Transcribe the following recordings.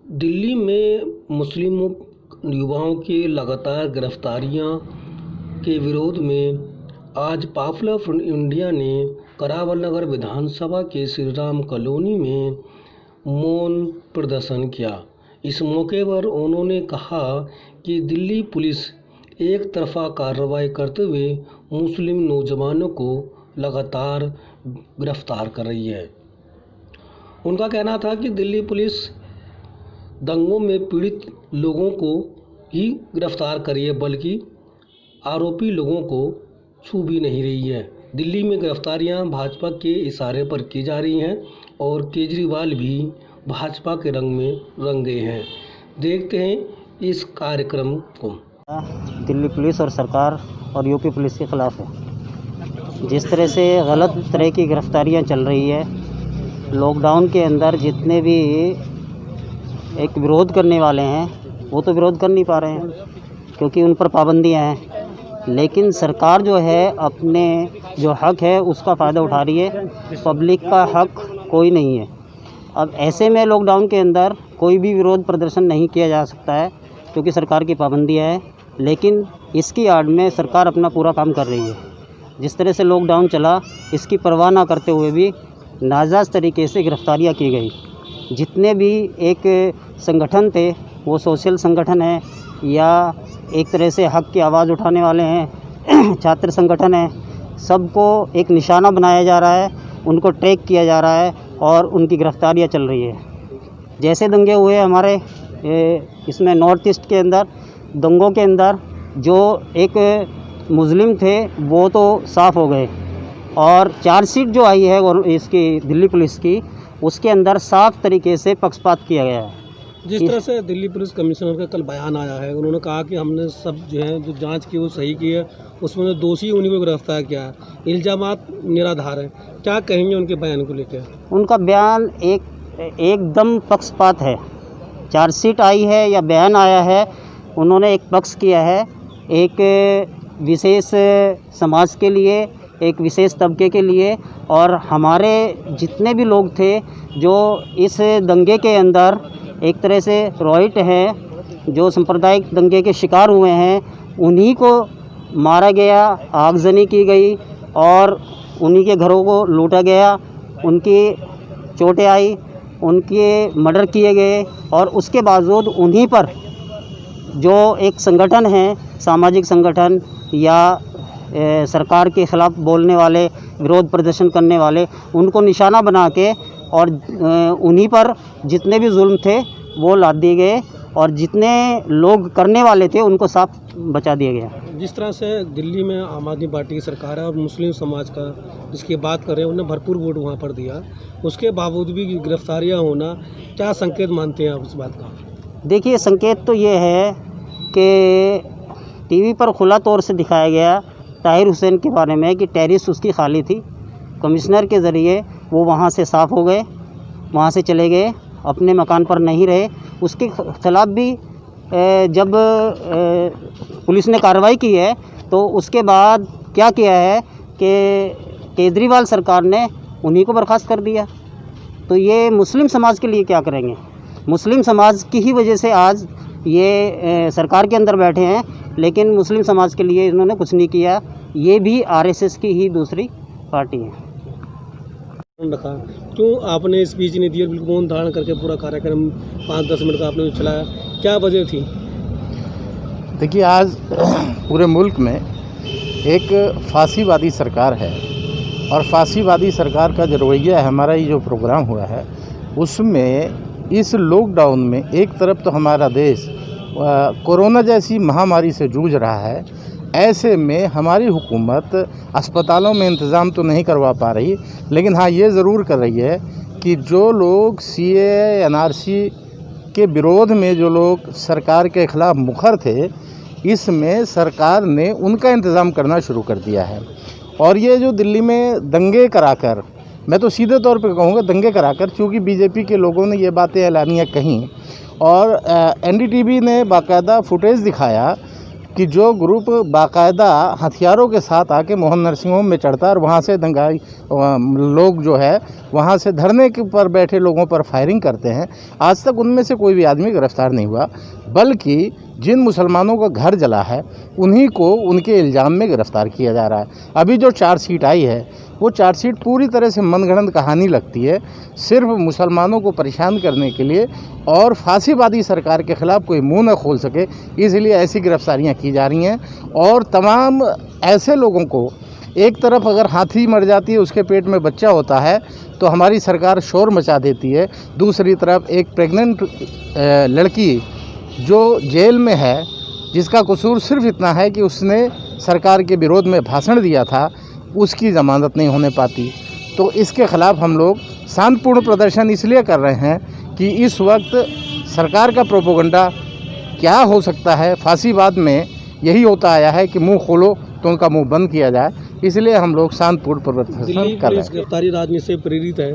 दिल्ली में मुस्लिम युवाओं की लगातार गिरफ्तारियों के विरोध में आज पॉपुलर फ्रंट इंडिया ने करावल नगर विधानसभा के श्री राम कॉलोनी में मौन प्रदर्शन किया। इस मौके पर उन्होंने कहा कि दिल्ली पुलिस एक तरफा कार्रवाई करते हुए मुस्लिम नौजवानों को लगातार गिरफ्तार कर रही है। उनका कहना था कि दिल्ली पुलिस दंगों में पीड़ित लोगों को ही गिरफ्तार कर रही है, बल्कि आरोपी लोगों को छू भी नहीं रही है। दिल्ली में गिरफ्तारियां भाजपा के इशारे पर की जा रही हैं और केजरीवाल भी भाजपा के रंग में रंग गए हैं। देखते हैं इस कार्यक्रम को। दिल्ली पुलिस और सरकार और यूपी पुलिस के ख़िलाफ़ है। जिस तरह से गलत तरह की गिरफ्तारियां चल रही है, लॉकडाउन के अंदर जितने भी एक विरोध करने वाले हैं वो तो विरोध कर नहीं पा रहे हैं क्योंकि उन पर पाबंदियां हैं, लेकिन सरकार जो है अपने जो हक है उसका फ़ायदा उठा रही है। पब्लिक का हक कोई नहीं है। अब ऐसे में लॉकडाउन के अंदर कोई भी विरोध प्रदर्शन नहीं किया जा सकता है क्योंकि सरकार की पाबंदियां है, लेकिन इसकी आड़ में सरकार अपना पूरा काम कर रही है। जिस तरह से लॉकडाउन चला, इसकी परवाह ना करते हुए भी नाजायज़ तरीके से गिरफ्तारियां की गई। जितने भी एक संगठन थे, वो सोशल संगठन है या एक तरह से हक की आवाज़ उठाने वाले हैं, छात्र संगठन है, सबको एक निशाना बनाया जा रहा है, उनको ट्रैक किया जा रहा है और उनकी गिरफ्तारियां चल रही है। जैसे दंगे हुए हमारे इसमें नॉर्थ ईस्ट के अंदर, दंगों के अंदर जो एक मुस्लिम थे वो तो साफ़ हो गए और चार्जशीट जो आई है इसकी दिल्ली पुलिस की, उसके अंदर साफ तरीके से पक्षपात किया गया है। जिस तरह से दिल्ली पुलिस कमिश्नर का कल बयान आया है, उन्होंने कहा कि हमने सब जो जांच की वो सही की है, उसमें जो दोषी उन्हीं को गिरफ्तार किया है, इल्ज़ामात निराधार हैं। क्या कहेंगे उनके बयान को लेकर? उनका बयान एकदम पक्षपात है। चार्जशीट आई है या बयान आया है, उन्होंने एक पक्ष किया है, एक विशेष समाज के लिए, एक विशेष तबके के लिए, और हमारे जितने भी लोग थे जो इस दंगे के अंदर एक तरह से रोहित हैं, जो सांप्रदायिक दंगे के शिकार हुए हैं, उन्हीं को मारा गया, आगजनी की गई और उन्हीं के घरों को लूटा गया, उनकी चोटें आई, उनके मर्डर किए गए और उसके बावजूद उन्हीं पर जो एक संगठन है, सामाजिक संगठन या सरकार के ख़िलाफ़ बोलने वाले, विरोध प्रदर्शन करने वाले, उनको निशाना बना के और उन्हीं पर जितने भी जुल्म थे वो लाद दिए गए और जितने लोग करने वाले थे उनको साफ बचा दिया गया। जिस तरह से दिल्ली में आम आदमी पार्टी की सरकार है और मुस्लिम समाज का जिसकी बात कर रहे हैं, उन्हें भरपूर वोट वहाँ पर दिया, उसके बावजूद भी गिरफ्तारियाँ होना, क्या संकेत मानते हैं आप इस बात का? देखिए, संकेत तो ये है कि टीवी पर खुला तौर से दिखाया गया ताहिर हुसैन के बारे में कि टेरिस उसकी खाली थी। कमिश्नर के ज़रिए वो वहाँ से साफ़ हो गए, वहाँ से चले गए, अपने मकान पर नहीं रहे। उसके ख़िलाफ़ भी जब पुलिस ने कार्रवाई की है तो उसके बाद क्या किया है कि केजरीवाल सरकार ने उन्हीं को बर्खास्त कर दिया। तो ये मुस्लिम समाज के लिए क्या करेंगे? मुस्लिम समाज की ही वजह से आज ये सरकार के अंदर बैठे हैं, लेकिन मुस्लिम समाज के लिए इन्होंने कुछ नहीं किया। ये भी आरएसएस की ही दूसरी पार्टी है। क्यों आपने स्पीच नहीं दी, बिल्कुल मौन धारण करके पूरा कार्यक्रम 5-10 मिनट का आपने चलाया, क्या वजह थी? देखिए, आज पूरे मुल्क में एक फांसीवादी सरकार है और फांसीवादी सरकार का जो रवैया है, हमारा ये जो प्रोग्राम हुआ है उसमें इस लॉकडाउन में एक तरफ तो हमारा देश कोरोना जैसी महामारी से जूझ रहा है, ऐसे में हमारी हुकूमत अस्पतालों में इंतज़ाम तो नहीं करवा पा रही, लेकिन हाँ ये ज़रूर कर रही है कि जो लोग सीएए एनआरसी के विरोध में जो लोग सरकार के ख़िलाफ़ मुखर थे, इसमें सरकार ने उनका इंतज़ाम करना शुरू कर दिया है। और ये जो दिल्ली में दंगे कराकर, मैं तो सीधे तौर पे कहूँगा दंगे कराकर, चूँकि बीजेपी के लोगों ने ये बातें ऐलानियाँ कहीं और एनडीटीवी ने बाकायदा फुटेज दिखाया कि जो ग्रुप बाकायदा हथियारों के साथ आके मोहन नरसिंह होम में चढ़ता है और वहाँ से दंगाई लोग जो है वहाँ से धरने के पर बैठे लोगों पर फायरिंग करते हैं, आज तक उनमें से कोई भी आदमी गिरफ्तार नहीं हुआ, बल्कि जिन मुसलमानों का घर जला है उन्हीं को उनके इल्ज़ाम में गिरफ़्तार किया जा रहा है। अभी जो चार्जशीट आई है वो चार्जशीट पूरी तरह से मनगढ़ंत कहानी लगती है, सिर्फ मुसलमानों को परेशान करने के लिए और फांसीवादी सरकार के ख़िलाफ़ कोई मुंह न खोल सके, इसलिए ऐसी गिरफ्तारियां की जा रही हैं। और तमाम ऐसे लोगों को, एक तरफ अगर हाथी मर जाती है उसके पेट में बच्चा होता है तो हमारी सरकार शोर मचा देती है, दूसरी तरफ एक प्रेग्नेंट लड़की जो जेल में है जिसका कसूर सिर्फ इतना है कि उसने सरकार के विरोध में भाषण दिया था, उसकी ज़मानत नहीं होने पाती। तो इसके ख़िलाफ़ हम लोग शांतिपूर्ण प्रदर्शन इसलिए कर रहे हैं कि इस वक्त सरकार का प्रोपोगंडा क्या हो सकता है, फांसीवाद में यही होता आया है कि मुंह खोलो तो उनका मुंह बंद किया जाए, इसलिए हम लोग शांतिपूर्ण प्रदर्शन कर रहे हैं। गिरफ्तारी राजनीति से प्रेरित है,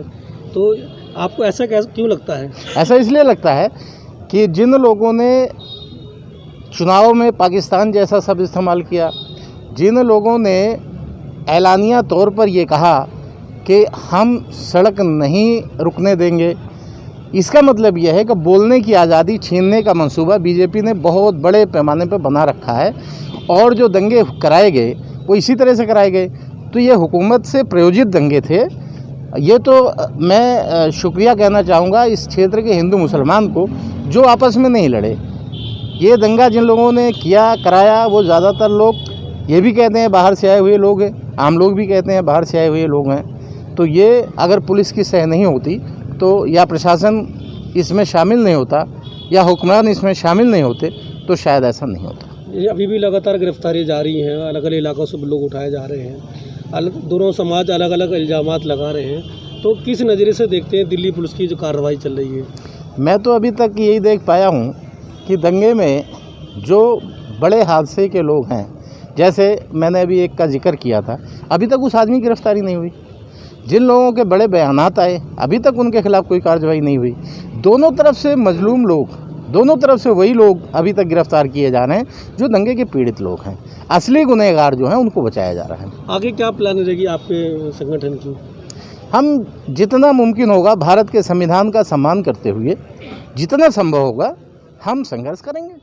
तो आपको ऐसा क्यों लगता है? ऐसा इसलिए लगता है कि जिन लोगों ने चुनाव में पाकिस्तान जैसा शब्द इस्तेमाल किया, जिन लोगों ने ऐलानिया तौर पर ये कहा कि हम सड़क नहीं रुकने देंगे, इसका मतलब यह है कि बोलने की आज़ादी छीनने का मंसूबा बीजेपी ने बहुत बड़े पैमाने पर बना रखा है और जो दंगे कराए गए वो इसी तरह से कराए गए। तो ये हुकूमत से प्रायोजित दंगे थे। ये तो मैं शुक्रिया कहना चाहूँगा इस क्षेत्र के हिंदू मुसलमान को जो आपस में नहीं लड़े। ये दंगा जिन लोगों ने किया कराया वो ज़्यादातर लोग ये भी कहते हैं बाहर से आए हुए लोग हैं, आम लोग भी कहते हैं बाहर से आए हुए लोग हैं। तो ये अगर पुलिस की सह नहीं होती तो या प्रशासन इसमें शामिल नहीं होता या हुक्मरान इसमें शामिल नहीं होते तो शायद ऐसा नहीं होता। ये अभी भी लगातार गिरफ्तारी जारी हैं, अलग अलग इलाकों से लोग उठाए जा रहे हैं, दोनों समाज अलग अलग इल्ज़ामात लगा रहे हैं, तो किस नज़रिए से देखते हैं दिल्ली पुलिस की जो कार्रवाई चल रही है? मैं तो अभी तक यही देख पाया हूँ कि दंगे में जो बड़े हादसे के लोग हैं, जैसे मैंने अभी एक का जिक्र किया था, अभी तक उस आदमी की गिरफ्तारी नहीं हुई। जिन लोगों के बड़े बयानात आए अभी तक उनके खिलाफ़ कोई कार्रवाई नहीं हुई। दोनों तरफ से मजलूम लोग, दोनों तरफ से वही लोग अभी तक गिरफ्तार किए जा रहे हैं जो दंगे के पीड़ित लोग हैं। असली गुनहगार जो हैं उनको बचाया जा रहा है। आगे क्या प्लान रहेगी आपके संगठन की? हम जितना मुमकिन होगा भारत के संविधान का सम्मान करते हुए जितना संभव होगा हम संघर्ष करेंगे।